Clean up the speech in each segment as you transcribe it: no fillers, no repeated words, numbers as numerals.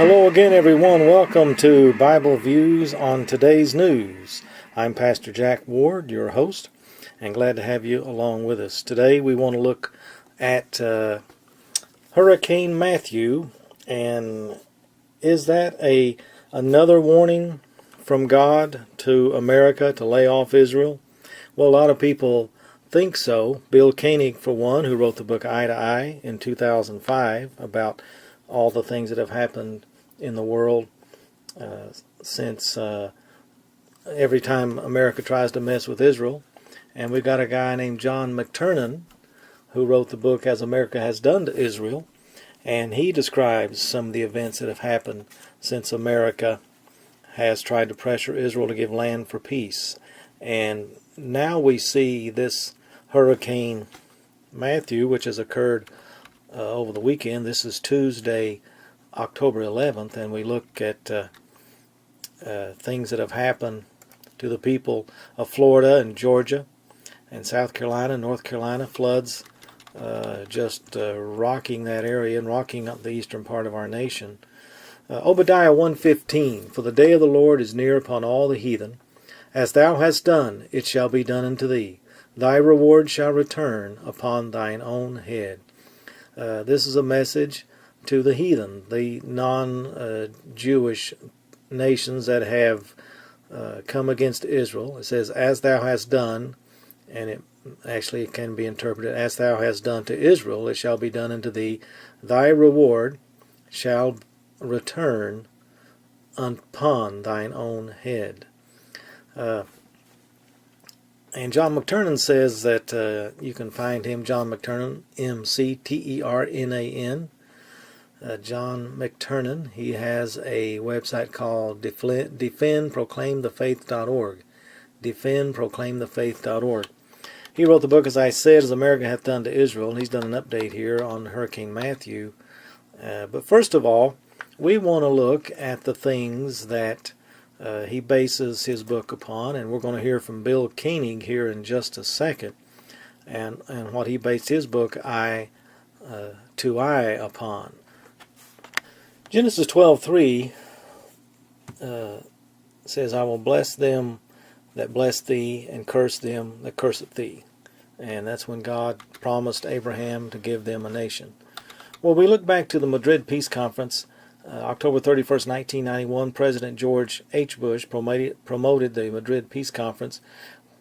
Hello again, everyone. Welcome to Bible Views on Today's News. I'm Pastor Jack Ward, your host, and glad to have you along with us. Today we want to look at Hurricane Matthew, and is that another warning from God to America to lay off Israel? Well, a lot of people think so. Bill Keonig, for one, who wrote the book Eye to Eye in 2005 about all the things that have happened in the world since every time America tries to mess with Israel. And we've got a guy named John McTernan who wrote the book As America Has Done to Israel, and he describes some of the events that have happened since America has tried to pressure Israel to give land for peace. And now we see this Hurricane Matthew, which has occurred over the weekend. This is Tuesday, October 11th, and we look at things that have happened to the people of Florida and Georgia and South Carolina, North Carolina, floods just rocking that area and rocking up the eastern part of our nation. Obadiah 1:15, For the day of the Lord is near upon all the heathen. As thou hast done, it shall be done unto thee. Thy reward shall return upon thine own head. This is a message to the heathen, the non-Jewish nations that have come against Israel. It says, as thou hast done, and it actually can be interpreted, as thou hast done to Israel, it shall be done unto thee. Thy reward shall return upon thine own head. And John McTernan says that you can find him, John McTernan, McTernan. John McTernan. He has a website called defendproclaimthefaith.org. Defendproclaimthefaith.org. He wrote the book, as I said, As America Hath Done to Israel. He's done an update here on Hurricane Matthew. But first of all, we want to look at the things that he bases his book upon, and we're going to hear from Bill Keonig here in just a second, and what he based his book Eye to Eye upon. Genesis 12:3 says, I will bless them that bless thee, and curse them that curseth thee. And that's when God promised Abraham to give them a nation. Well, we look back to the Madrid Peace Conference, October 31st, 1991, President George H. Bush promoted the Madrid Peace Conference,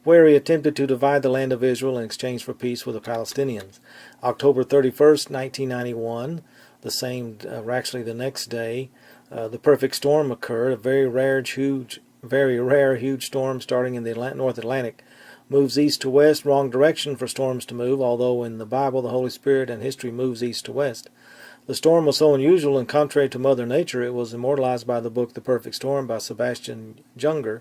where he attempted to divide the land of Israel in exchange for peace with the Palestinians. October 31st, 1991, actually the next day, the perfect storm occurred. A very rare, huge storm starting in the North Atlantic. Moves east to west, wrong direction for storms to move, although in the Bible the Holy Spirit and history moves east to west. The storm was so unusual and contrary to Mother Nature, it was immortalized by the book The Perfect Storm by Sebastian Junger,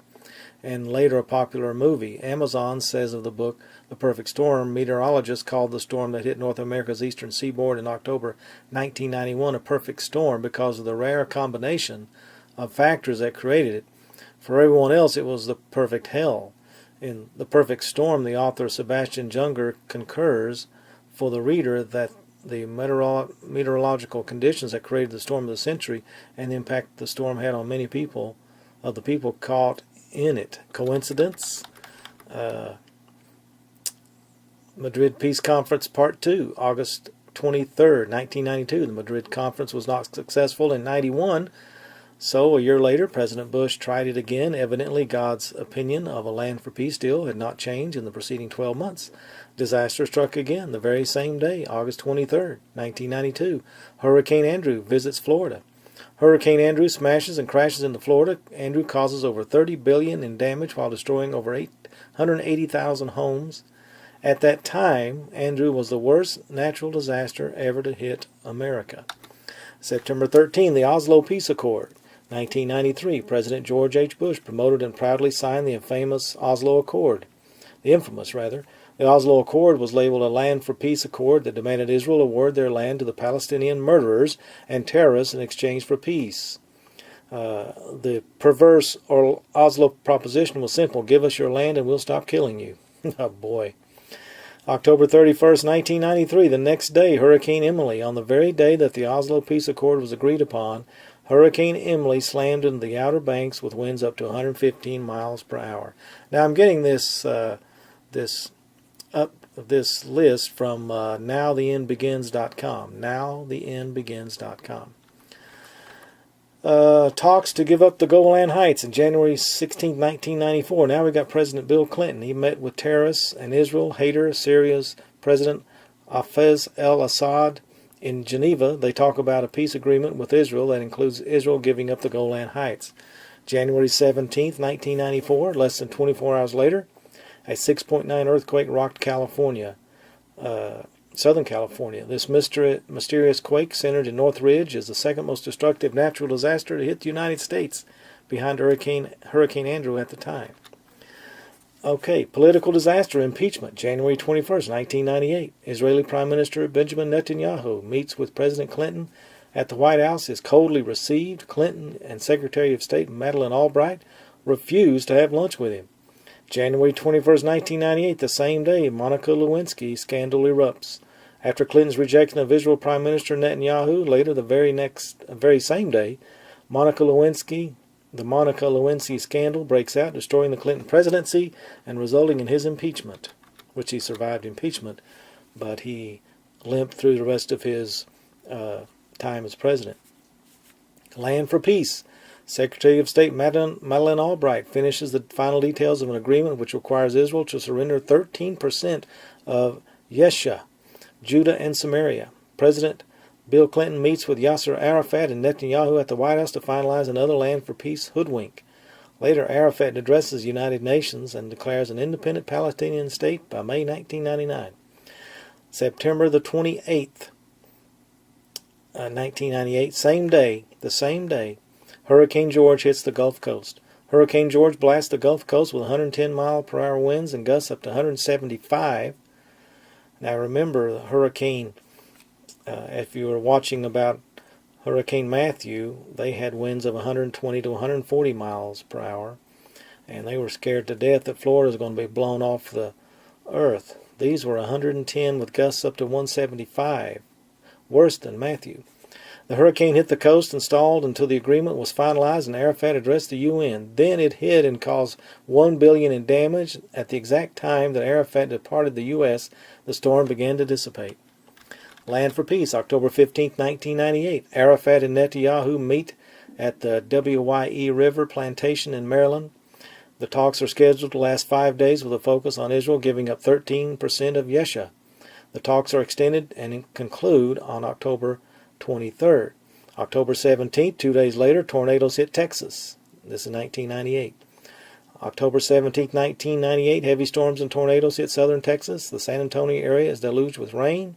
and later a popular movie. Amazon says of the book The Perfect Storm, meteorologists called the storm that hit North America's eastern seaboard in October 1991 a perfect storm because of the rare combination of factors that created it. For everyone else, it was the perfect hell. In The Perfect Storm, the author Sebastian Junger concurs for the reader that the meteorological conditions that created the storm of the century and the impact the storm had on many people, of the people caught in it. Coincidence? Madrid Peace Conference Part 2, August 23rd, 1992. The Madrid Conference was not successful in 91, so a year later President Bush tried it again. Evidently God's opinion of a land for peace deal had not changed in the preceding 12 months. Disaster struck again the very same day, August 23rd, 1992. Hurricane Andrew visits Florida. Hurricane Andrew smashes and crashes into Florida. Andrew causes over $30 billion in damage while destroying over 180,000 homes. At that time, Andrew was the worst natural disaster ever to hit America. September 13, the Oslo Peace Accord. 1993, President George H. Bush promoted and proudly signed the infamous Oslo Accord. The Oslo Accord was labeled a Land for Peace Accord that demanded Israel award their land to the Palestinian murderers and terrorists in exchange for peace. The perverse Oslo proposition was simple: give us your land and we'll stop killing you. Oh boy. October 31st, 1993, the next day, Hurricane Emily. On the very day that the Oslo Peace Accord was agreed upon, Hurricane Emily slammed into the Outer Banks with winds up to 115 miles per hour. Now I'm getting this this list from nowtheendbegins.com. Nowtheendbegins.com. Talks to give up the Golan Heights in January 16, 1994. Now we got President Bill Clinton. He met with terrorists and Israel, Haider, Syria's President Hafez al-Assad in Geneva. They talk about a peace agreement with Israel that includes Israel giving up the Golan Heights. January 17, 1994, less than 24 hours later, a 6.9 earthquake rocked California, Southern California. This mysterious quake centered in Northridge is the second most destructive natural disaster to hit the United States, behind Hurricane Andrew at the time. Okay, political disaster, impeachment. January 21st, 1998. Israeli Prime Minister Benjamin Netanyahu meets with President Clinton at the White House, is coldly received. Clinton and Secretary of State Madeleine Albright refused to have lunch with him. January 21st, 1998, the same day, Monica Lewinsky scandal erupts. After Clinton's rejection of Israel Prime Minister Netanyahu, later the very same day, the Monica Lewinsky scandal breaks out, destroying the Clinton presidency and resulting in his impeachment, which he survived impeachment, but he limped through the rest of his time as president. Land for Peace. Secretary of State Madeleine Albright finishes the final details of an agreement which requires Israel to surrender 13% of Yeshua, Judah, and Samaria. President Bill Clinton meets with Yasser Arafat and Netanyahu at the White House to finalize another land for peace hoodwink. Later, Arafat addresses the United Nations and declares an independent Palestinian state by May 1999. September the 28th, 1998, the same day, Hurricane George hits the Gulf Coast. Hurricane George blasts the Gulf Coast with 110-mile-per-hour winds and gusts up to 175. Now remember, the hurricane, if you were watching about Hurricane Matthew, they had winds of 120 to 140 miles per hour, and they were scared to death that Florida was going to be blown off the earth. These were 110 with gusts up to 175, worse than Matthew. The hurricane hit the coast and stalled until the agreement was finalized and Arafat addressed the UN. Then it hit and caused $1 billion in damage. At the exact time that Arafat departed the U.S., the storm began to dissipate. Land for Peace, October 15, 1998. Arafat and Netanyahu meet at the Wye River Plantation in Maryland. The talks are scheduled to last 5 days with a focus on Israel giving up 13% of Yeshua. The talks are extended and conclude on October 23rd. October 17th, 2 days later, tornadoes hit Texas. This is 1998. October 17th, 1998, heavy storms and tornadoes hit southern Texas. The San Antonio area is deluged with rain.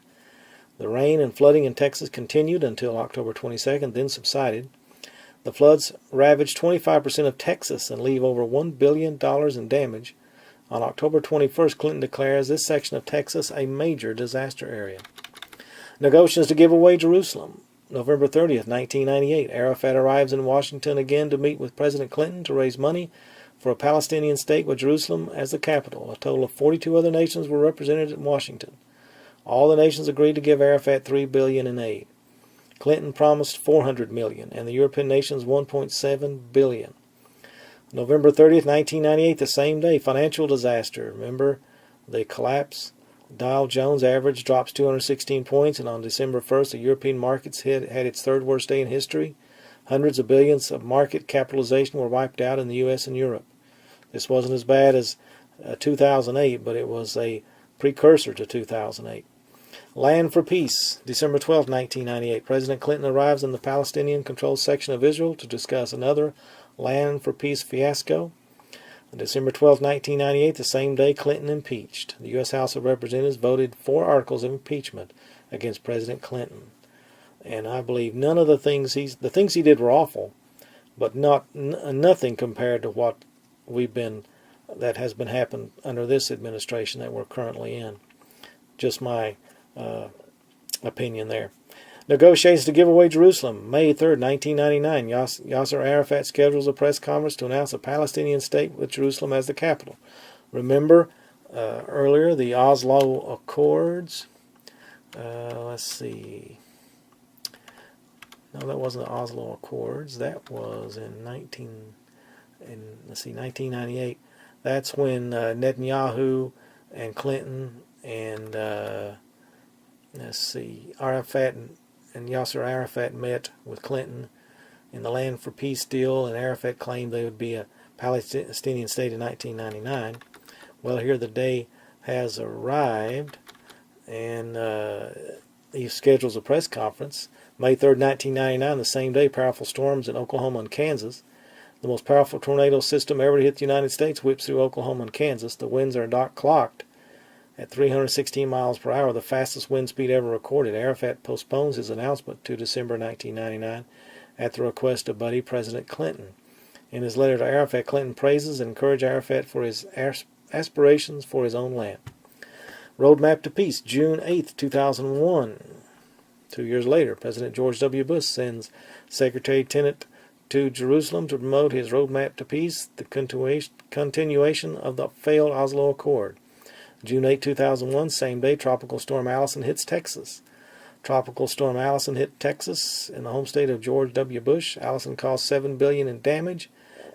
The rain and flooding in Texas continued until October 22nd, then subsided. The floods ravaged 25% of Texas and leave over $1 billion in damage. On October 21st, Clinton declares this section of Texas a major disaster area. Negotiations to give away Jerusalem. November 30th, 1998, Arafat arrives in Washington again to meet with President Clinton to raise money for a Palestinian state with Jerusalem as the capital. A total of 42 other nations were represented in Washington. All the nations agreed to give Arafat $3 billion in aid. Clinton promised $400 million, and the European nations $1.7 billion. November 30th, 1998, the same day, financial disaster. Remember the collapse? Dow Jones average drops 216 points, and on December 1st, the European markets had its third worst day in history. Hundreds of billions of market capitalization were wiped out in the U.S. and Europe. This wasn't as bad as 2008, but it was a precursor to 2008. Land for Peace, December 12, 1998. President Clinton arrives in the Palestinian-controlled section of Israel to discuss another Land for Peace fiasco. On December 12, 1998, the same day, Clinton impeached. The U.S. House of Representatives voted 4 articles of impeachment against President Clinton. And I believe none of the things he did were awful, but nothing compared to what that has been happening under this administration that we're currently in. Just my opinion there. Negotiations to give away Jerusalem. May 3rd, 1999. Yasser Arafat schedules a press conference to announce a Palestinian state with Jerusalem as the capital. Remember earlier the Oslo Accords. Let's see. No, that wasn't the Oslo Accords. That was in 1998. That's when Netanyahu and Clinton and Arafat and Yasser Arafat met with Clinton in the Land for Peace deal, and Arafat claimed they would be a Palestinian state in 1999. Well, here the day has arrived, and he schedules a press conference. May 3rd, 1999, the same day, powerful storms in Oklahoma and Kansas. The most powerful tornado system ever to hit the United States whips through Oklahoma and Kansas. The winds are clocked at 316 miles per hour, the fastest wind speed ever recorded. Arafat postpones his announcement to December 1999 at the request of buddy President Clinton. In his letter to Arafat, Clinton praises and encourages Arafat for his aspirations for his own land. Roadmap to Peace, June 8, 2001. 2 years later, President George W. Bush sends Secretary Tenet to Jerusalem to promote his Roadmap to Peace, the continuation of the failed Oslo Accord. June 8, 2001, same day, Tropical Storm Allison hits Texas. Tropical Storm Allison hit Texas in the home state of George W. Bush. Allison caused $7 billion in damage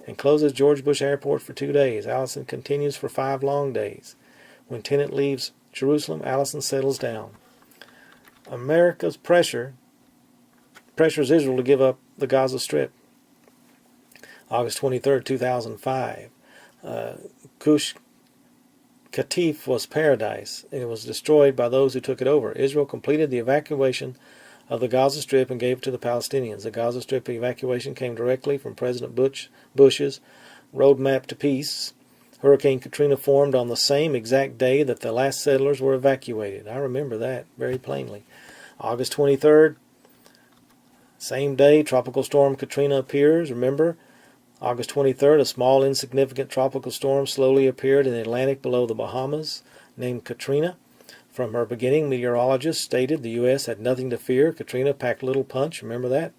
and closes George Bush Airport for 2 days. Allison continues for 5 long days. When Tenet leaves Jerusalem, Allison settles down. America's pressures Israel to give up the Gaza Strip. August 23, 2005. Gush Katif was paradise, and it was destroyed by those who took it over. Israel completed the evacuation of the Gaza Strip and gave it to the Palestinians. The Gaza Strip evacuation came directly from President Bush's Roadmap to Peace. Hurricane Katrina formed on the same exact day that the last settlers were evacuated. I remember that very plainly. August 23rd, same day, Tropical Storm Katrina appears. Remember, August 23rd, a small insignificant tropical storm slowly appeared in the Atlantic below the Bahamas, named Katrina. From her beginning, meteorologists stated the U.S. had nothing to fear. Katrina packed little punch, remember that?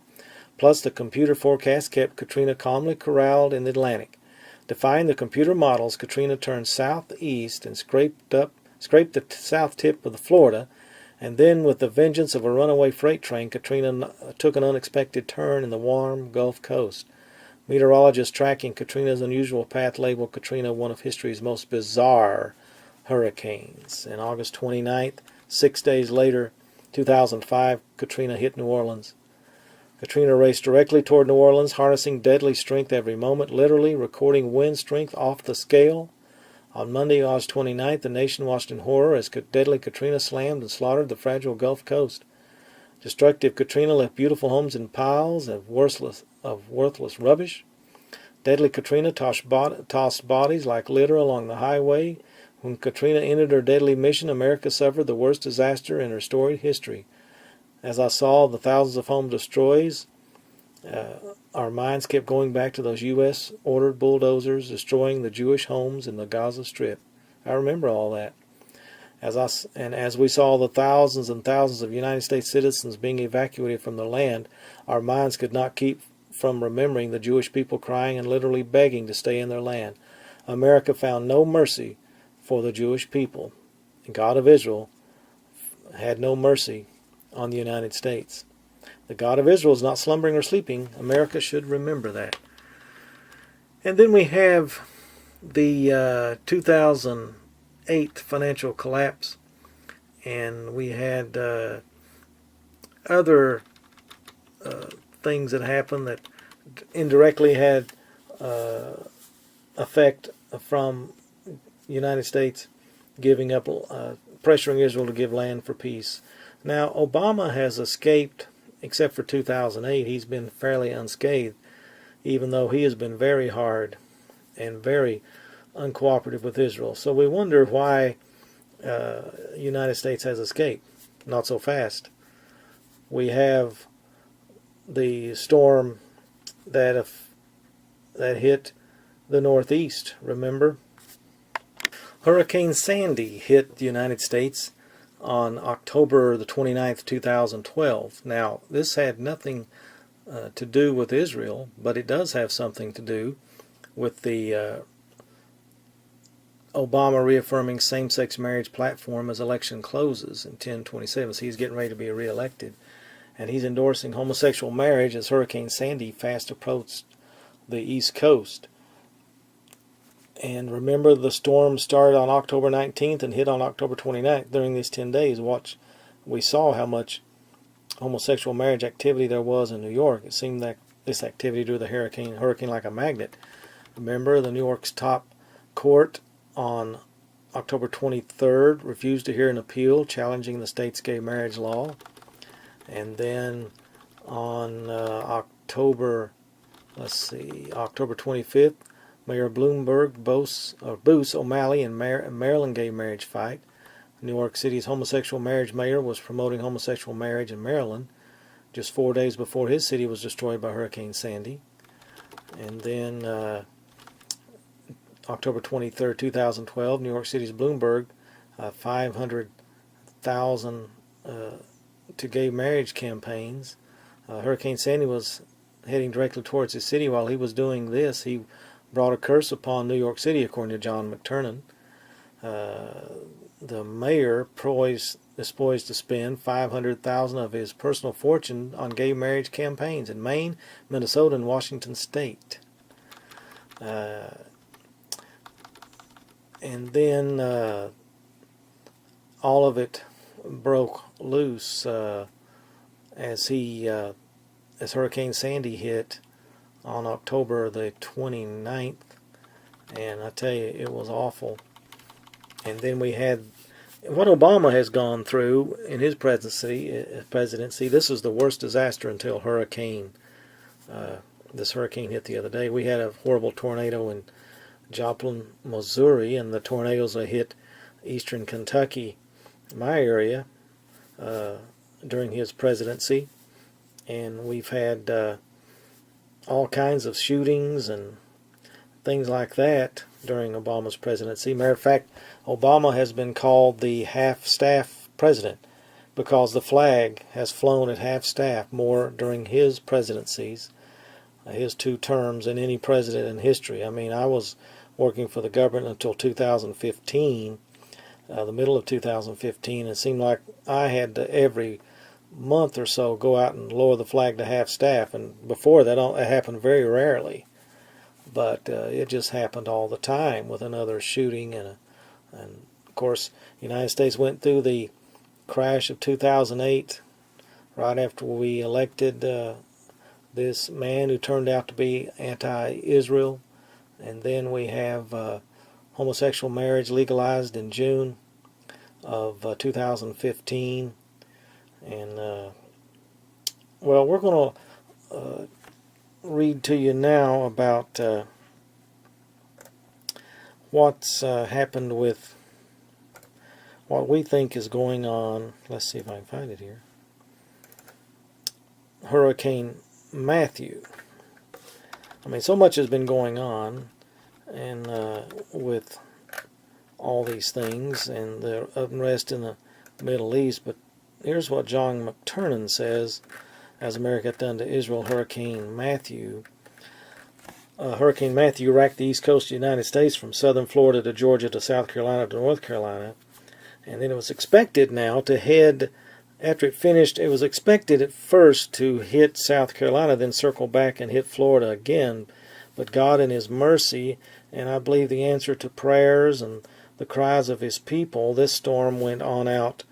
Plus, the computer forecast kept Katrina calmly corralled in the Atlantic. Defying the computer models, Katrina turned southeast and scraped the south tip of the Florida, and then, with the vengeance of a runaway freight train, Katrina took an unexpected turn in the warm Gulf Coast. Meteorologists tracking Katrina's unusual path labeled Katrina one of history's most bizarre hurricanes. And August 29th, 6 days later, 2005, Katrina hit New Orleans. Katrina raced directly toward New Orleans, harnessing deadly strength every moment, literally recording wind strength off the scale. On Monday, August 29th, the nation watched in horror as deadly Katrina slammed and slaughtered the fragile Gulf Coast. Destructive Katrina left beautiful homes in piles of worthless rubbish. Deadly Katrina tossed bodies like litter along the highway. When Katrina ended her deadly mission, America suffered the worst disaster in her storied history. As I saw the thousands of homes destroyed, our minds kept going back to those U.S.-ordered bulldozers destroying the Jewish homes in the Gaza Strip. I remember all that. As we saw the thousands and thousands of United States citizens being evacuated from the land, our minds could not keep from remembering the Jewish people crying and literally begging to stay in their land. America found no mercy for the Jewish people. The God of Israel had no mercy on the United States. The God of Israel is not slumbering or sleeping. America should remember that. And then we have the 2008 financial collapse, and we had other things that happened that indirectly had effect from the United States giving up, pressuring Israel to give land for peace. Now, Obama has escaped, except for 2008. He's been fairly unscathed, even though he has been very hard and very uncooperative with Israel. So we wonder why the United States has escaped. Not so fast. We have the storm that hit the Northeast, remember? Hurricane Sandy hit the United States on October the 29th, 2012. Now, this had nothing to do with Israel, but it does have something to do with the Obama reaffirming same-sex marriage platform as election closes in 10/27. So he's getting ready to be reelected. and he's endorsing homosexual marriage as Hurricane Sandy fast approached the East Coast. And remember, the storm started on October 19th and hit on October 29th. During these 10 days, we saw how much homosexual marriage activity there was in New York. It seemed that this activity drew the hurricane like a magnet. Remember, the New York's top court on October 23rd refused to hear an appeal challenging the state's gay marriage law. And then on October 25th, Mayor Bloomberg Boos O'Malley in Maryland gay marriage fight. New York City's homosexual marriage mayor was promoting homosexual marriage in Maryland just 4 days before his city was destroyed by Hurricane Sandy. And then October 23rd, 2012, New York City's Bloomberg, 500,000 to gay marriage campaigns. Hurricane Sandy was heading directly towards his city. While he was doing this, he brought a curse upon New York City, according to John McTernan. The mayor is poised to spend $500,000 of his personal fortune on gay marriage campaigns in Maine, Minnesota, and Washington State. And then all of it broke loose as Hurricane Sandy hit on October the 29th, and I tell you, it was awful. And then we had what Obama has gone through in his presidency. This is the worst disaster until this hurricane hit the other day. We had a horrible tornado in Joplin, Missouri, and the tornadoes that hit eastern Kentucky, my area, during his presidency. And we've had all kinds of shootings and things like that during Obama's presidency. Matter of fact, Obama has been called the half-staff president because the flag has flown at half-staff more during his presidencies, his 2 terms, than any president in history. I mean, I was working for the government until 2015, the middle of 2015. It seemed like I had to every month or so go out and lower the flag to half-staff, and before that it happened very rarely. But it just happened all the time with another shooting, and of course, the United States went through the crash of 2008 right after we elected this man who turned out to be anti-Israel, and then we have homosexual marriage legalized in June of 2015, and well, we're going to read to you now about what's happened with what we think is going on. Let's see if I can find it here. Hurricane Matthew. I mean, so much has been going on, and with all these things and the unrest in the Middle East. But here's what John McTernan says: as America hath done to Israel, Hurricane Matthew. Hurricane Matthew racked the east coast of the United States from southern Florida to Georgia to South Carolina to North Carolina. And then it was expected now to head, after it finished, it was expected at first to hit South Carolina, then circle back and hit Florida again. But God in His mercy, and I believe the answer to prayers and the cries of His people, this storm went on out.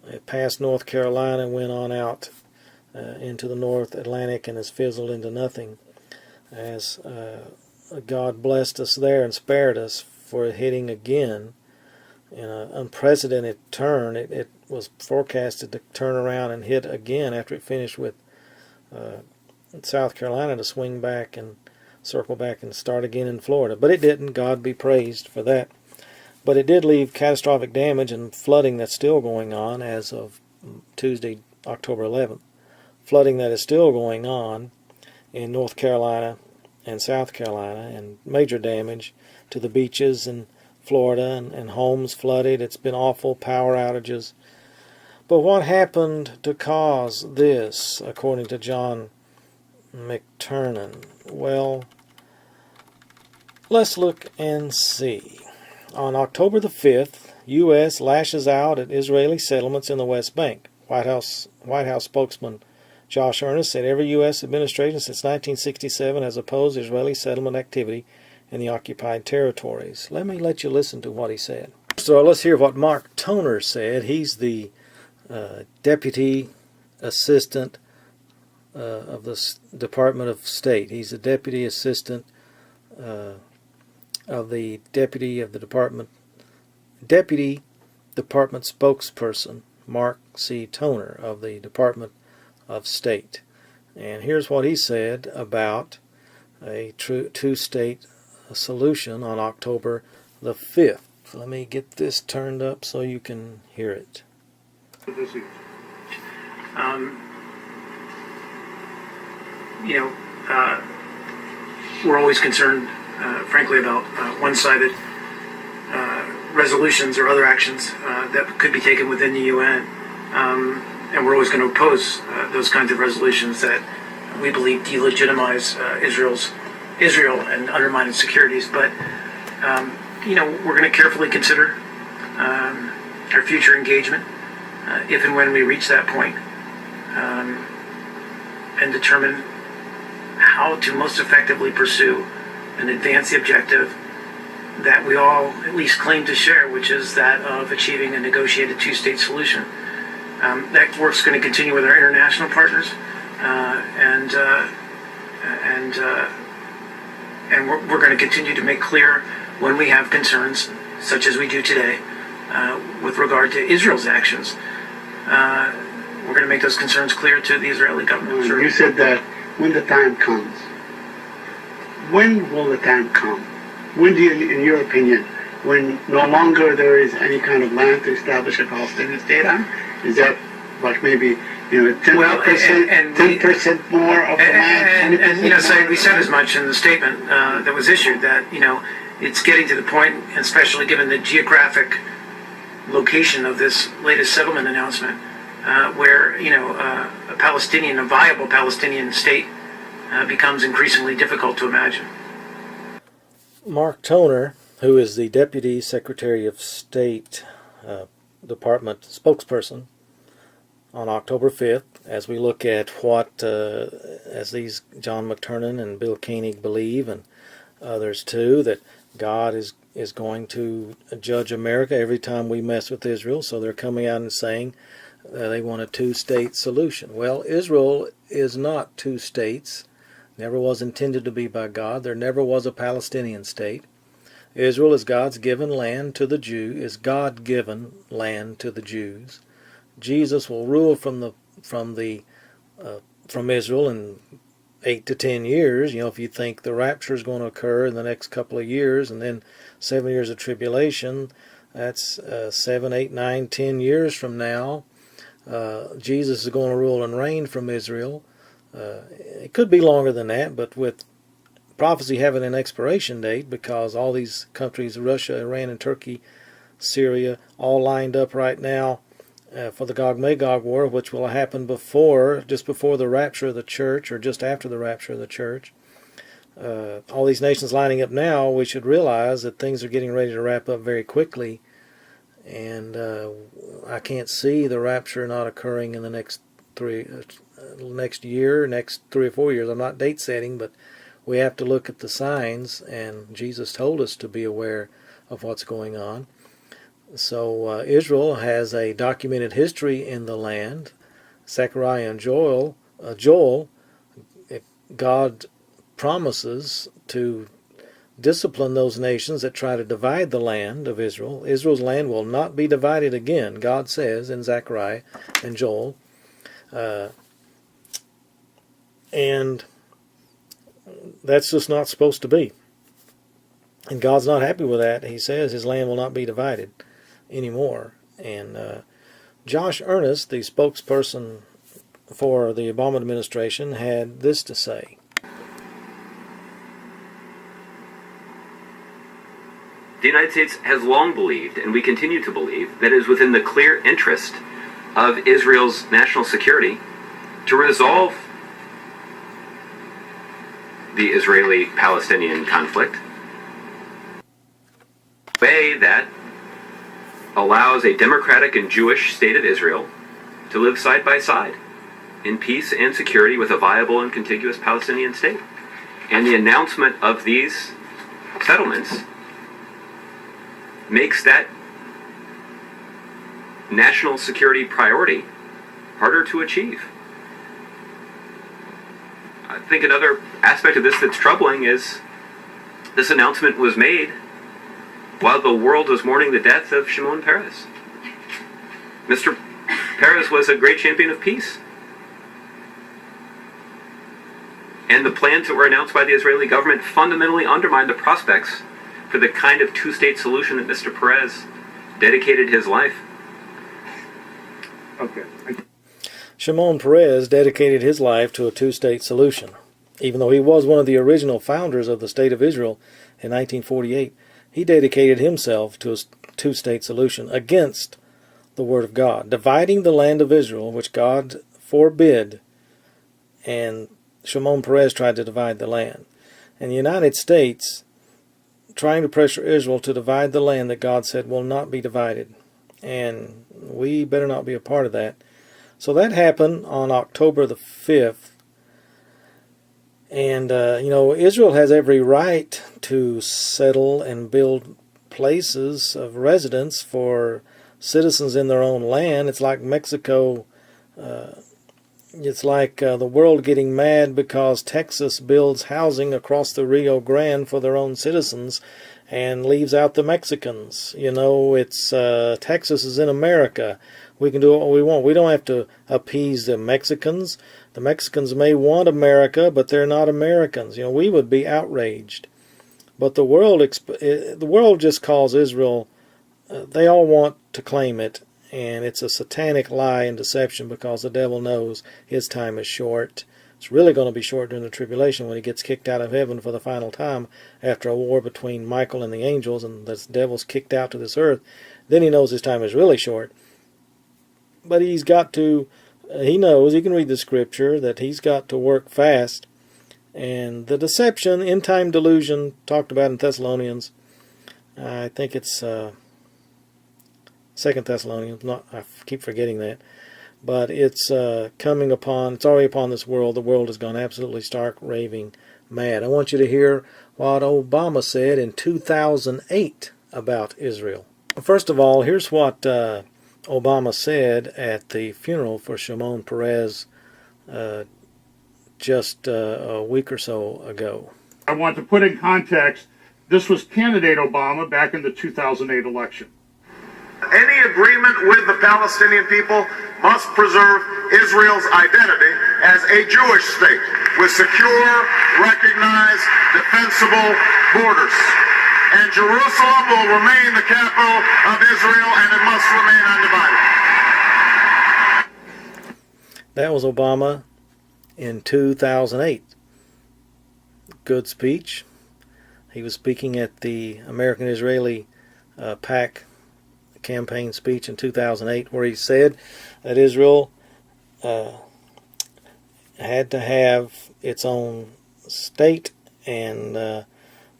It passed North Carolina and went on out into the North Atlantic and has fizzled into nothing, as God blessed us there and spared us for hitting again in an unprecedented turn. It was forecasted to turn around and hit again after it finished with South Carolina, to swing back and circle back and start again in Florida. But it didn't. God be praised for that. But it did leave catastrophic damage and flooding that's still going on as of Tuesday, October 11th. Flooding that is still going on in North Carolina and South Carolina, and major damage to the beaches in Florida, and homes flooded. It's been awful, power outages. But what happened to cause this, according to John McTernan? Well, let's look and see. On October the 5th, U.S. lashes out at Israeli settlements in the West Bank. White House spokesman Josh Earnest said every U.S. administration since 1967 has opposed Israeli settlement activity in the occupied territories. Let me let you listen to what he said. So let's hear what Mark Toner said. He's the Deputy Assistant of the Department of State. He's the Deputy Assistant of the Deputy Department spokesperson, Mark C. Toner of the Department of State. And here's what he said about a two-state solution on October the 5th. Let me get this turned up so you can hear it. We're always concerned, frankly, about one-sided resolutions or other actions that could be taken within the UN. And we're always going to oppose those kinds of resolutions that we believe delegitimize Israel and undermine its securities. But, we're going to carefully consider our future engagement if and when we reach that point, and determine how to most effectively pursue and advance the objective that we all at least claim to share, which is that of achieving a negotiated two-state solution. That work's going to continue with our international partners, and we're going to continue to make clear when we have concerns, such as we do today, with regard to Israel's actions. We're going to make those concerns clear to the Israeli government. Sure. You said that when the time comes. When will the time come? When do you, in your opinion, when no longer there is any kind of land to establish a Palestinian state on? Is that like maybe 10%, 10% more of the land? We said as much in the statement that was issued that it's getting to the point, especially given the geographic location of this latest settlement announcement, where a viable Palestinian state becomes increasingly difficult to imagine. Mark Toner, who is the Deputy Secretary of State Department spokesperson, on October 5th, as we look at what, as these John McTernan and Bill Keonig believe, and others too, that God is going to judge America every time we mess with Israel. So they're coming out and saying they want a two-state solution. Well, Israel is not two states. Never was intended to be by God. There never was a Palestinian state. Israel is God's given land to the Jew, is God-given land to the Jews. Jesus will rule from Israel in 8 to 10 years. If you think the rapture is going to occur in the next couple of years, and then 7 years of tribulation, that's 7, 8, 9, 10 years from now. Jesus is going to rule and reign from Israel. It could be longer than that, but with prophecy having an expiration date, because all these countries, Russia, Iran, and Turkey, Syria, all lined up right now for the Gog-Magog war, which will happen just before the rapture of the church, or just after the rapture of the church. All these nations lining up now, we should realize that things are getting ready to wrap up very quickly, and I can't see the rapture not occurring in the next 3 or 4 years. I'm not date setting, but we have to look at the signs, and Jesus told us to be aware of what's going on. So Israel has a documented history in the land. Zechariah and Joel, God promises to discipline those nations that try to divide the land of Israel. Israel's land will not be divided again, God says in Zechariah and Joel. And that's just not supposed to be. And God's not happy with that. He says his land will not be divided anymore. And Josh Earnest, the spokesperson for the Obama administration, had this to say. The United States has long believed, and we continue to believe, that it is within the clear interest of Israel's national security to resolve the Israeli-Palestinian conflict in a way that allows a democratic and Jewish state of Israel to live side by side. in peace and security with a viable and contiguous Palestinian state. And the announcement of these settlements makes that national security priority harder to achieve. I think another aspect of this that's troubling is this announcement was made while the world was mourning the death of Shimon Peres. Mr. Peres was a great champion of peace. And the plans that were announced by the Israeli government fundamentally undermined the prospects for the kind of two-state solution that Mr. Peres dedicated his life. Okay. Shimon Peres dedicated his life to a two-state solution. Even though he was one of the original founders of the State of Israel in 1948, he dedicated himself to a two-state solution against the Word of God, dividing the land of Israel, which God forbid, and Shimon Peres tried to divide the land. And the United States trying to pressure Israel to divide the land that God said will not be divided. And we better not be a part of that. So that happened on October the 5th. And, Israel has every right to settle and build places of residence for citizens in their own land. It's like Mexico. It's like the world getting mad because Texas builds housing across the Rio Grande for their own citizens and leaves out the Mexicans. It's Texas is in America. We can do what we want. We don't have to appease the Mexicans. The Mexicans may want America, but they're not Americans. We would be outraged. But the world just calls Israel. They all want to claim it, and it's a satanic lie and deception because the devil knows his time is short. It's really going to be short during the tribulation when he gets kicked out of heaven for the final time after a war between Michael and the angels, and the devil's kicked out to this earth. Then he knows his time is really short. But he's got to, he knows, he can read the scripture, that he's got to work fast. And the deception, end-time delusion, talked about in Thessalonians, I think it's 2 Thessalonians, I keep forgetting that. But it's coming upon, it's already upon this world. The world has gone absolutely stark, raving mad. I want you to hear what Obama said in 2008 about Israel. First of all, here's what Obama said at the funeral for Shimon Peres just a week or so ago. I want to put in context, this was candidate Obama back in the 2008 election. Any agreement with the Palestinian people must preserve Israel's identity as a Jewish state with secure, recognized, defensible borders. And Jerusalem will remain the capital of Israel, and it must remain undivided. That was Obama in 2008. Good speech. He was speaking at the American-Israeli PAC campaign speech in 2008 where he said that Israel had to have its own state and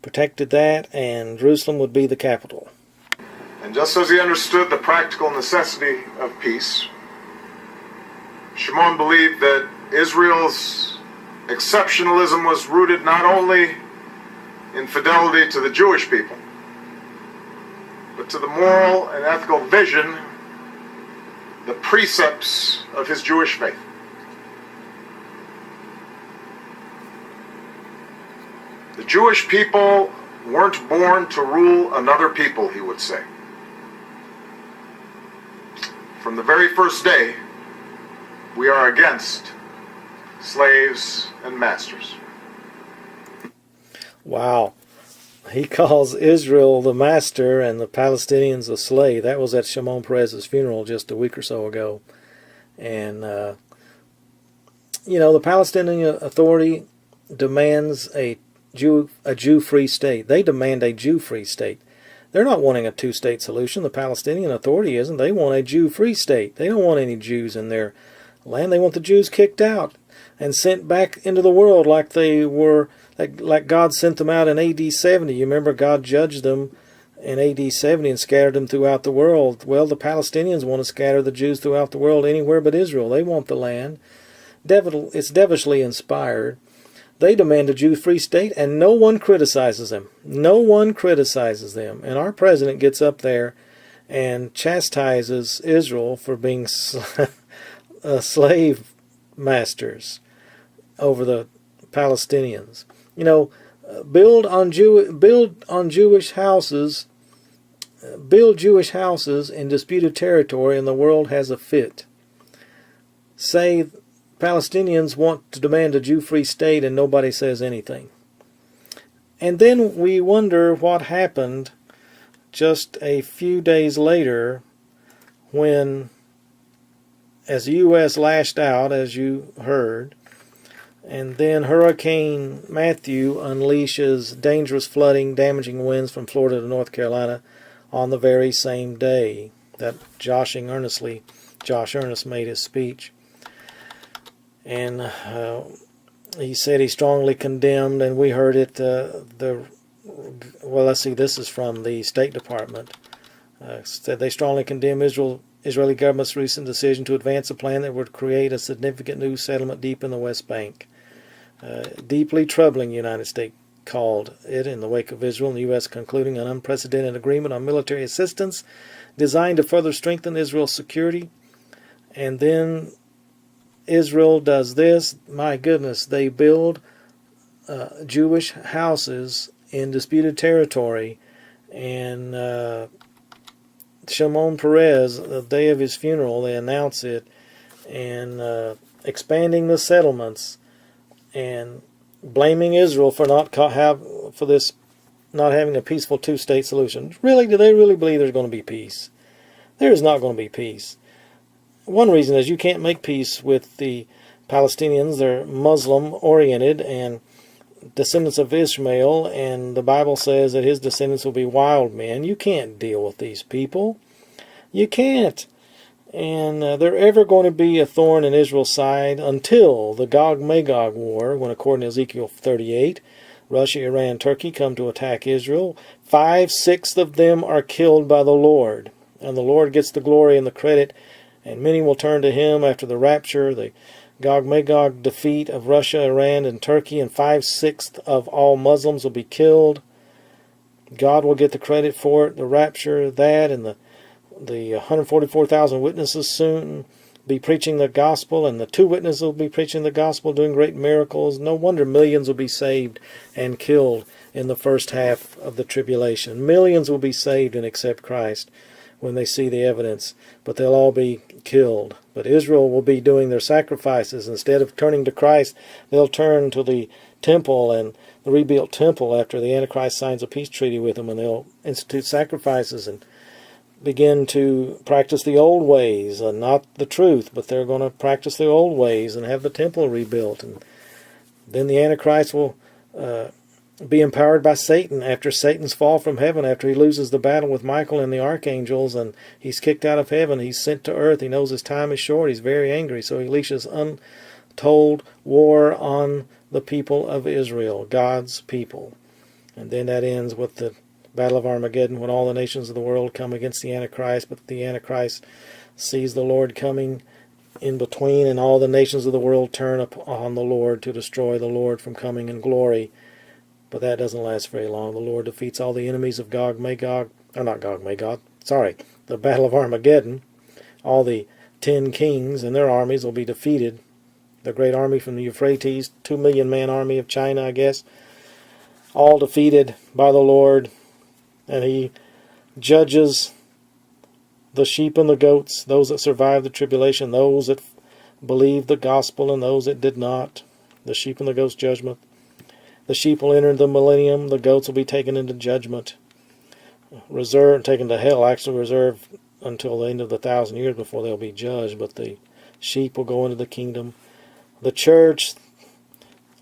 protected that, and Jerusalem would be the capital. And just as he understood the practical necessity of peace, Shimon believed that Israel's exceptionalism was rooted not only in fidelity to the Jewish people, but to the moral and ethical vision, the precepts of his Jewish faith. The Jewish people weren't born to rule another people, he would say. From the very first day, we are against slaves and masters. Wow. He calls Israel the master and the Palestinians the slave. That was at Shimon Peres' funeral just a week or so ago. And, the Palestinian Authority demands a Jew-free state. They demand a Jew-free state. They're not wanting a two-state solution. The Palestinian Authority isn't. They want a Jew-free state. They don't want any Jews in their land. They want the Jews kicked out and sent back into the world like they were, like God sent them out in AD 70. You remember God judged them in AD 70 and scattered them throughout the world. Well, the Palestinians want to scatter the Jews throughout the world anywhere but Israel. They want the land. it's devilishly inspired. They demand a Jew-free state, and no one criticizes them. No one criticizes them. And our president gets up there and chastises Israel for being slave masters over the Palestinians. You know, build Jewish houses in disputed territory, and the world has a fit. Say Palestinians want to demand a Jew-free state, and nobody says anything. And then we wonder what happened just a few days later when, as the U.S. lashed out, as you heard, and then Hurricane Matthew unleashes dangerous flooding, damaging winds from Florida to North Carolina on the very same day that Josh Earnest made his speech. And he said he strongly condemned, and we heard it, let's see, this is from the State Department. Said they strongly condemn Israeli government's recent decision to advance a plan that would create a significant new settlement deep in the West Bank. Deeply troubling, the United States called it in the wake of Israel and the U.S. concluding an unprecedented agreement on military assistance designed to further strengthen Israel's security. And then Israel does this. My goodness, they build Jewish houses in disputed territory, and Shimon Peres, the day of his funeral, they announce it, and expanding the settlements, and blaming Israel for not having a peaceful two-state solution. Really, do they really believe there's going to be peace? There is not going to be peace. One reason is you can't make peace with the Palestinians. They're Muslim-oriented and descendants of Ishmael, and the Bible says that his descendants will be wild men. You can't deal with these people. You can't. And they're ever going to be a thorn in Israel's side until the Gog-Magog war, when, according to Ezekiel 38, Russia, Iran, Turkey come to attack Israel. 5/6 of them are killed by the Lord, and the Lord gets the glory and the credit, and many will turn to him after the rapture, the Gog-Magog defeat of Russia, Iran, and Turkey, and 5/6 of all Muslims will be killed. God will get the credit for it, the rapture, that, and the 144,000 witnesses soon be preaching the gospel, and the 2 witnesses will be preaching the gospel, doing great miracles. No wonder millions will be saved and killed in the first half of the tribulation. Millions will be saved and accept Christ when they see the evidence, but they'll all be killed. But Israel will be doing their sacrifices. Instead of turning to Christ, they'll turn to the temple and the rebuilt temple after the Antichrist signs a peace treaty with them, and they'll institute sacrifices and begin to practice the old ways, not the truth, but they're going to practice the old ways and have the temple rebuilt. And then the Antichrist will be empowered by Satan after Satan's fall from heaven, after he loses the battle with Michael and the archangels, and he's kicked out of heaven. He's sent to earth. He knows his time is short. He's very angry, so he unleashes untold war on the people of Israel, God's people. And then that ends with the Battle of Armageddon, when all the nations of the world come against the Antichrist, but the Antichrist sees the Lord coming in between, and all the nations of the world turn upon the Lord to destroy the Lord from coming in glory. But that doesn't last very long. The Lord defeats all the enemies of Gog-Magog, or not Gog-Magog, the Battle of Armageddon. All the 10 kings and their armies will be defeated. The great army from the Euphrates, 2 million man army of China, I guess, all defeated by the Lord. And he judges the sheep and the goats, those that survived the tribulation, those that believed the gospel and those that did not. The sheep and the goats judgment. The sheep will enter the millennium. The goats will be taken into judgment. Reserved, taken to hell, actually reserved until the end of the 1,000 years before they'll be judged. But the sheep will go into the kingdom. The church,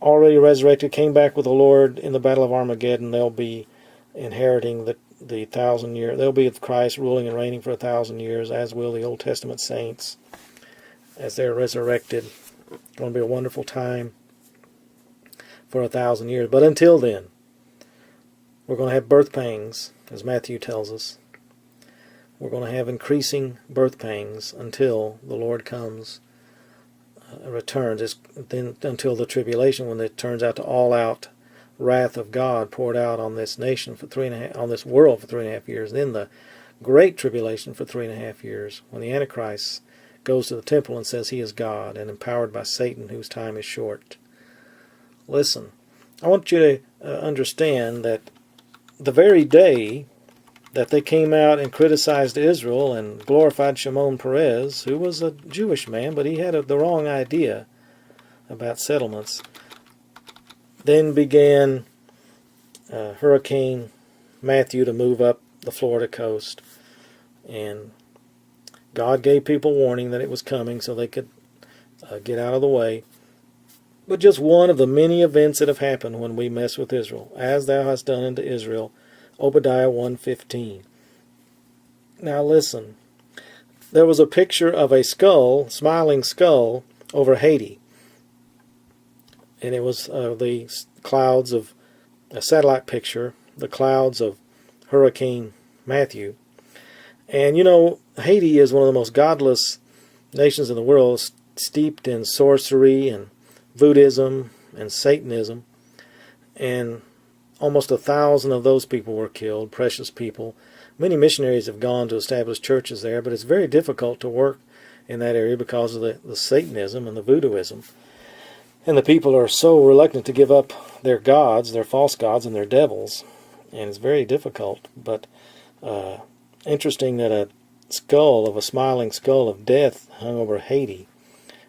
already resurrected, came back with the Lord in the Battle of Armageddon. They'll be inheriting the 1,000 year. They'll be with Christ ruling and reigning for 1,000 years, as will the Old Testament saints as they're resurrected. It's going to be a wonderful time for 1,000 years. But until then, we're going to have birth pangs, as Matthew tells us. We're going to have increasing birth pangs until the Lord comes returns. It's then until the tribulation, when it turns out to all-out wrath of God poured out on this nation for on this world for 3.5 years. Then the great tribulation for 3.5 years, when the Antichrist goes to the temple and says he is God and empowered by Satan, whose time is short. Listen, I want you to understand that the very day that they came out and criticized Israel and glorified Shimon Peres, who was a Jewish man, but he had the wrong idea about settlements, then began Hurricane Matthew to move up the Florida coast, and God gave people warning that it was coming so they could get out of the way. But just one of the many events that have happened when we mess with Israel, as thou hast done unto Israel, Obadiah 1:15. Now listen, there was a picture of a skull, smiling skull, over Haiti. And it was the clouds of a satellite picture, the clouds of Hurricane Matthew. And you know, Haiti is one of the most godless nations in the world, steeped in sorcery and Voodism and Satanism. And almost 1,000 of those people were killed, precious people. Many missionaries have gone to establish churches there, but it's very difficult to work in that area because of the Satanism and the Voodooism. And the people are so reluctant to give up their gods, their false gods, and their devils. And it's very difficult. But interesting that a smiling skull of death hung over Haiti.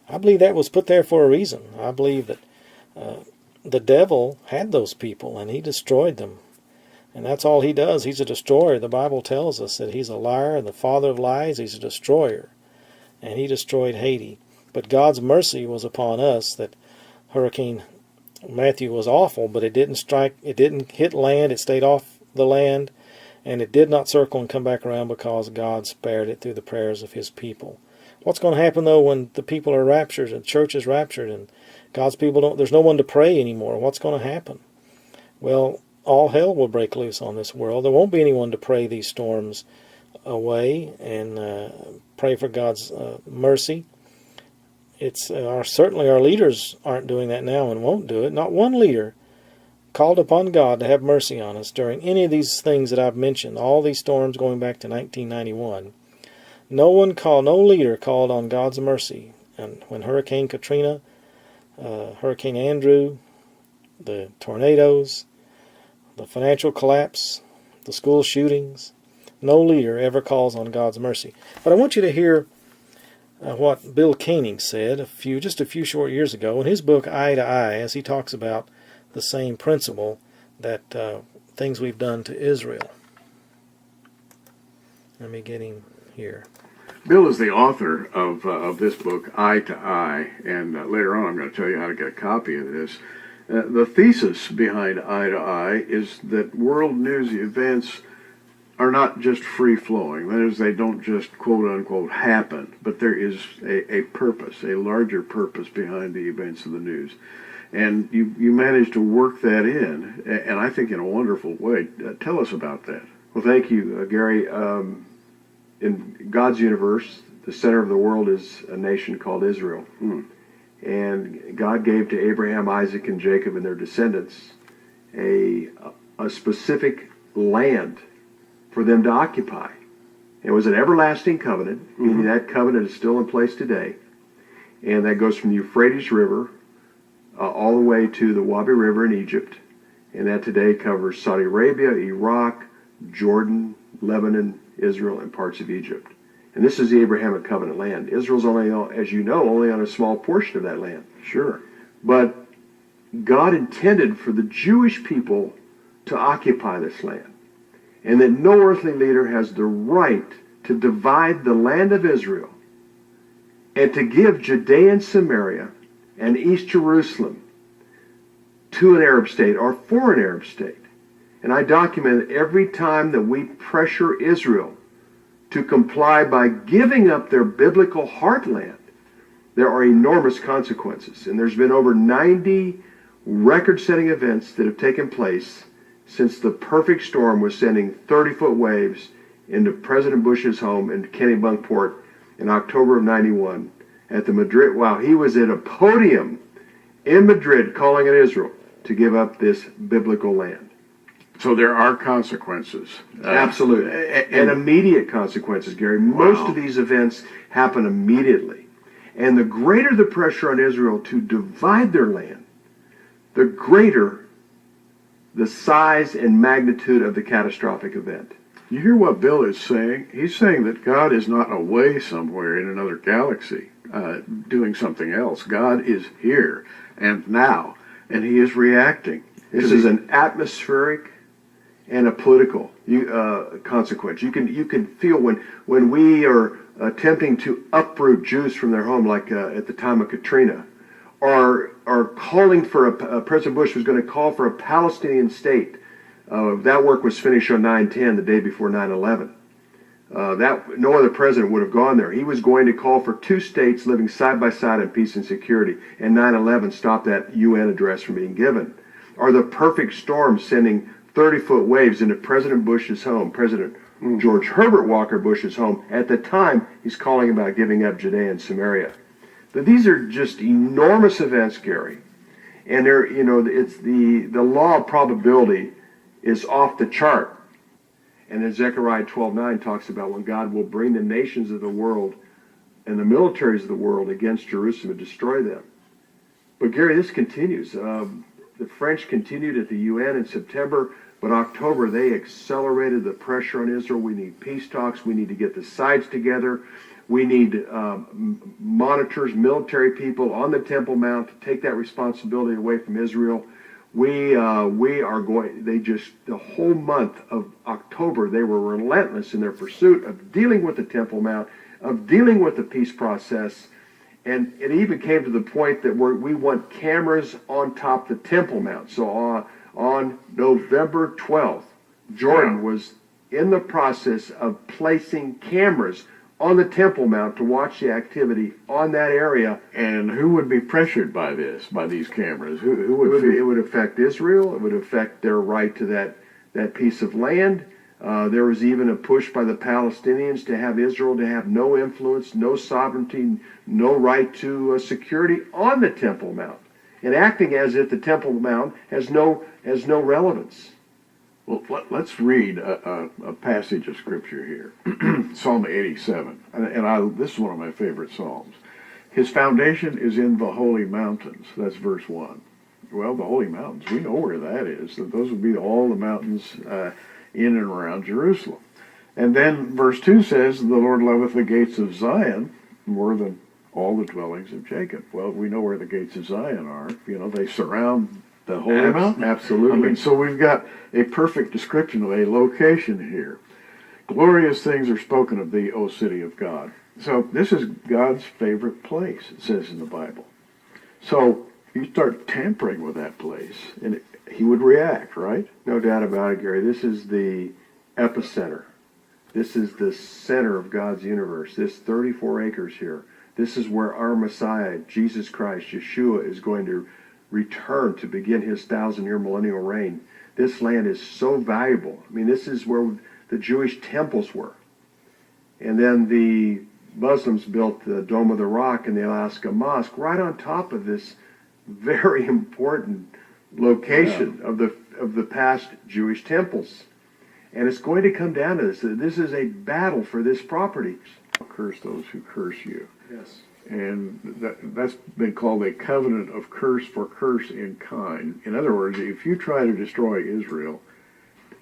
I believe that was put there for a reason. I believe that the devil had those people, and he destroyed them. And that's all he does. He's a destroyer. The Bible tells us that he's a liar and the father of lies. He's a destroyer. And he destroyed Haiti. But God's mercy was upon us that Hurricane Matthew was awful, but it didn't hit land, it stayed off the land, and it did not circle and come back around because God spared it through the prayers of his people. What's going to happen, though, when the people are raptured and the church is raptured and God's people there's no one to pray anymore? What's going to happen? Well, all hell will break loose on this world. There won't be anyone to pray these storms away and pray for God's mercy. It's certainly our leaders aren't doing that now and won't do it. Not one leader called upon God to have mercy on us during any of these things that I've mentioned, all these storms going back to 1991. No leader called on God's mercy. And when Hurricane Katrina, Hurricane Andrew, the tornadoes, the financial collapse, the school shootings, no leader ever calls on God's mercy. But I want you to hear what Bill Keonig said just a few short years ago in his book Eye to Eye, as he talks about the same principle that things we've done to Israel. Let me get him here. Bill is the author of this book, Eye to Eye, and later on I'm going to tell you how to get a copy of this. The thesis behind Eye to Eye is that world news events are not just free-flowing. That is, they don't just quote-unquote happen, but there is a purpose, a larger purpose behind the events of the news. And you managed to work that in, and I think in a wonderful way. Tell us about that. Well, thank you, Gary. In God's universe, the center of the world is a nation called Israel. And God gave to Abraham, Isaac, and Jacob and their descendants a specific land for them to occupy. It was an everlasting covenant, meaning that covenant is still in place today. And that goes from the Euphrates River all the way to the Wabi River in Egypt. And that today covers Saudi Arabia, Iraq, Jordan, Lebanon, Israel, and parts of Egypt. And this is the Abrahamic covenant land. Israel's only, as you know, only on a small portion of that land. Sure. But God intended for the Jewish people to occupy this land. And that no earthly leader has the right to divide the land of Israel and to give Judea and Samaria and East Jerusalem to an Arab state or for an Arab state. And I document every time that we pressure Israel to comply by giving up their biblical heartland, there are enormous consequences. And there's been over 90 record-setting events that have taken place since the perfect storm was sending 30-foot waves into President Bush's home in Kennebunkport in October of 91. at the Madrid, while he was at a podium in Madrid calling on Israel to give up this biblical land. So there are consequences. Absolutely. And immediate consequences, Gary. Most of these events happen immediately. And the greater the pressure on Israel to divide their land, the greater the size and magnitude of the catastrophic event. You hear what Bill is saying? He's saying that God is not away somewhere in another galaxy doing something else. God is here and now, and he is reacting. This is an atmospheric and a political consequence. You can feel when we are attempting to uproot Jews from their home, like at the time of Katrina, or calling for President Bush was going to call for a Palestinian state. That work was finished on 9/10, the day before 9/11. That no other president would have gone there. He was going to call for two states living side by side in peace and security, and 9/11 stopped that UN address from being given. Or the perfect storm sending 30-foot waves into President Bush's home, President George Herbert Walker Bush's home. At the time, he's calling about giving up Judea and Samaria. But these are just enormous events, Gary. And they're, it's the law of probability is off the chart. And then Zechariah 12:9 talks about when God will bring the nations of the world and the militaries of the world against Jerusalem and destroy them. But Gary, this continues. The French continued at the UN in September, but October they accelerated the pressure on Israel. We need peace talks. We need to get the sides together. We need monitors, military people on the Temple Mount to take that responsibility away from Israel. We are going, the whole month of October, they were relentless in their pursuit of dealing with the Temple Mount, of dealing with the peace process. And it even came to the point that we want cameras on top of the Temple Mount. So on November 12th, Jordan was in the process of placing cameras on the Temple Mount to watch the activity on that area. And who would be pressured by these cameras? Who would it would affect Israel. It would affect their right to that piece of land. There was even a push by the Palestinians to have Israel to have no influence, no sovereignty, no right to security on the Temple Mount, and acting as if the Temple Mount has no relevance. Well, let's read a passage of Scripture here. Psalm 87. And this is one of my favorite Psalms. His foundation is in the holy mountains. That's verse 1. Well, the holy mountains, we know where that is. That those would be all the mountains in and around Jerusalem. And then verse 2 says, the Lord loveth the gates of Zion more than all the dwellings of Jacob. Well, we know where the gates of Zion are. They surround the holy mountain. Absolutely. So we've got a perfect description of a location here. Glorious things are spoken of thee, O city of God. So this is God's favorite place, it says in the Bible. So you start tampering with that place, and he would react, right? No doubt about it, Gary. This is the epicenter. This is the center of God's universe. This 34 acres here. This is where our Messiah, Jesus Christ, Yeshua, is going to return to begin his 1,000-year millennial reign. This land is so valuable. I mean, this is where the Jewish temples were. And then the Muslims built the Dome of the Rock and the Alaska Mosque right on top of this very important location of the past Jewish temples. And it's going to come down to this. This is a battle for this property. Curse those who curse you. Yes. And that's been called a covenant of curse for curse in kind. In other words, if you try to destroy Israel,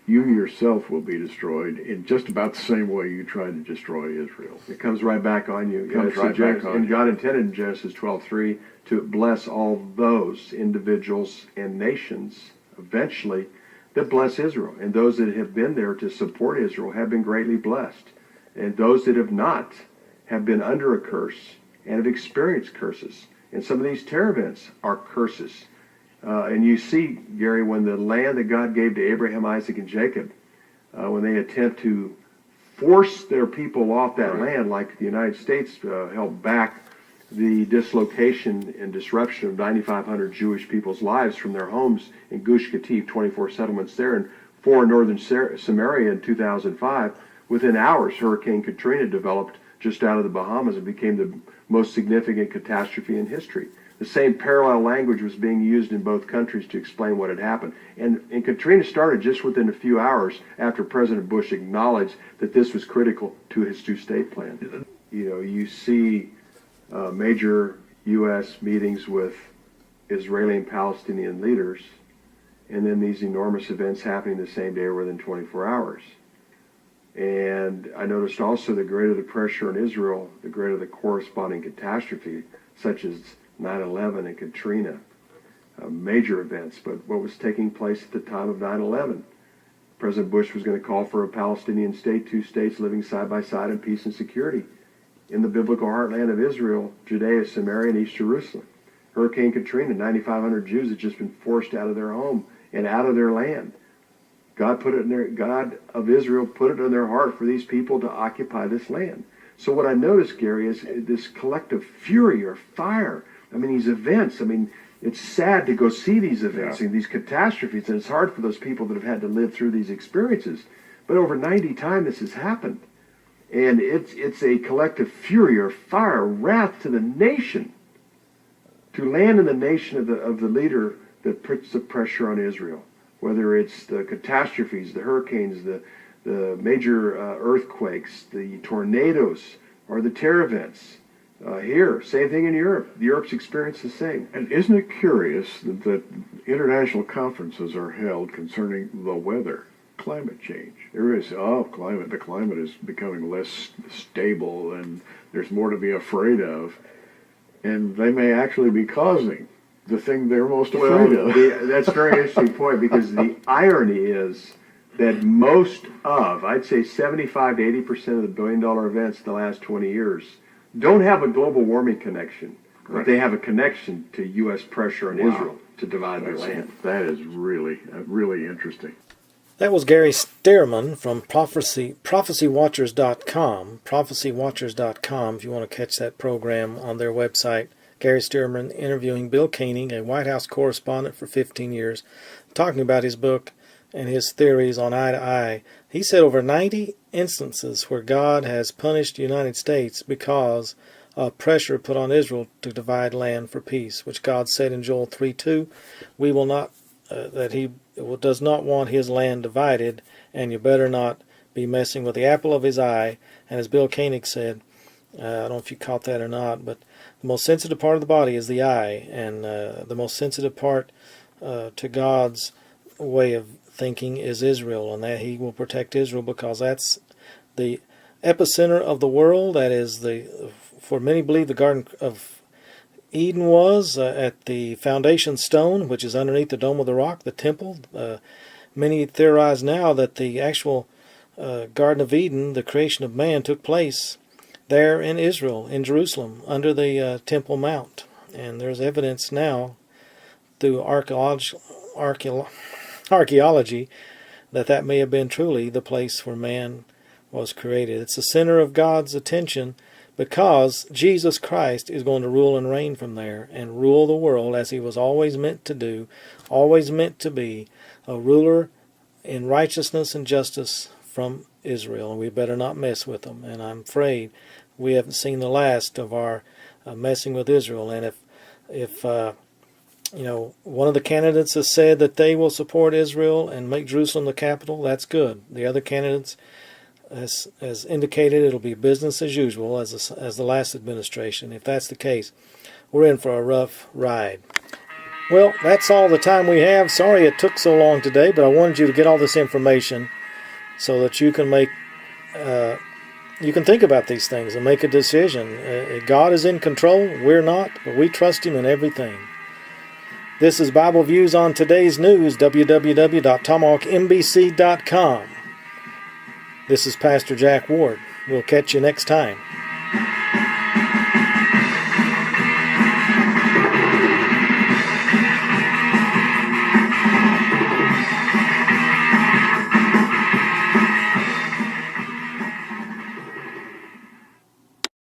you yourself will be destroyed in just about the same way you tried to destroy Israel. It comes right back on you. It comes right back on you. And God intended in Genesis 12:3 to bless all those individuals and nations eventually that bless Israel. And those that have been there to support Israel have been greatly blessed. And those that have not have been under a curse and have experienced curses. And some of these terror events are curses. And you see, Gary, when the land that God gave to Abraham, Isaac, and Jacob, when they attempt to force their people off that land, like the United States held back the dislocation and disruption of 9,500 Jewish people's lives from their homes in Gush Katif, 24 settlements there, and 4 in northern Samaria in 2005, within hours, Hurricane Katrina developed just out of the Bahamas and became the most significant catastrophe in history. The same parallel language was being used in both countries to explain what had happened. And Katrina started just within a few hours after President Bush acknowledged that this was critical to his two-state plan. You know, you see major U.S. meetings with Israeli and Palestinian leaders, and then these enormous events happening the same day or within 24 hours. And I noticed also the greater the pressure on Israel, the greater the corresponding catastrophe, such as 9/11 and Katrina, major events. But what was taking place at the time of 9/11? President Bush was going to call for a Palestinian state, two states living side by side in peace and security in the biblical heartland of Israel, Judea, Samaria, and East Jerusalem. Hurricane Katrina, 9,500 Jews had just been forced out of their home and out of their land. God of Israel put it in their heart for these people to occupy this land. So what I noticed, Gary, is this collective fury or fire. I mean, these events, I mean, it's sad to go see these events and these catastrophes, and it's hard for those people that have had to live through these experiences. But over 90 times this has happened. And it's a collective fury or fire, wrath to the nation, to land in the nation of the leader that puts the pressure on Israel. Whether it's the catastrophes, the hurricanes, the major earthquakes, the tornadoes, or the terror events. Here, same thing in Europe. Europe's experienced the same. And isn't it curious that international conferences are held concerning the weather, climate change? Everybody says, the climate is becoming less stable and there's more to be afraid of. And they may actually be causing the thing they're most afraid of. That's a very interesting point, because the irony is that most of, I'd say 75 to 80% of the billion-dollar events in the last 20 years don't have a global warming connection, but they have a connection to U.S. pressure on Israel to divide their land. That is really, really interesting. That was Gary Stearman from prophecywatchers.com. Prophecywatchers.com, if you want to catch that program on their website. Gary Stearman interviewing Bill Keonig, a White House correspondent for 15 years, talking about his book and his theories on eye to eye. He said over 90 instances where God has punished the United States because of pressure put on Israel to divide land for peace, which God said in Joel 3:2, we will not, that he does not want his land divided, and you better not be messing with the apple of his eye. And as Bill Keonig said, I don't know if you caught that or not, but the most sensitive part of the body is the eye, and the most sensitive part to God's way of thinking is Israel, and that he will protect Israel because that's the epicenter of the world. That is, for many believe the Garden of Eden was at the foundation stone, which is underneath the Dome of the Rock, the temple. Many theorize now that the actual Garden of Eden, the creation of man, took place there in Israel, in Jerusalem, under the Temple Mount. And there's evidence now through archaeology that may have been truly the place where man was created. It's the center of God's attention because Jesus Christ is going to rule and reign from there and rule the world as he was always meant to do, always meant to be, a ruler in righteousness and justice from Israel, and we better not mess with them. And I'm afraid we haven't seen the last of our messing with Israel. And if one of the candidates has said that they will support Israel and make Jerusalem the capital, that's good. The other candidates has indicated it'll be business as usual as the last administration. If that's the case, we're in for a rough ride. Well, that's all the time we have. Sorry it took so long today, but I wanted you to get all this information so that you can you can think about these things and make a decision. God is in control. We're not, but we trust him in everything. This is Bible Views on Today's News, www.tomahawkmbc.com. This is Pastor Jack Ward. We'll catch you next time.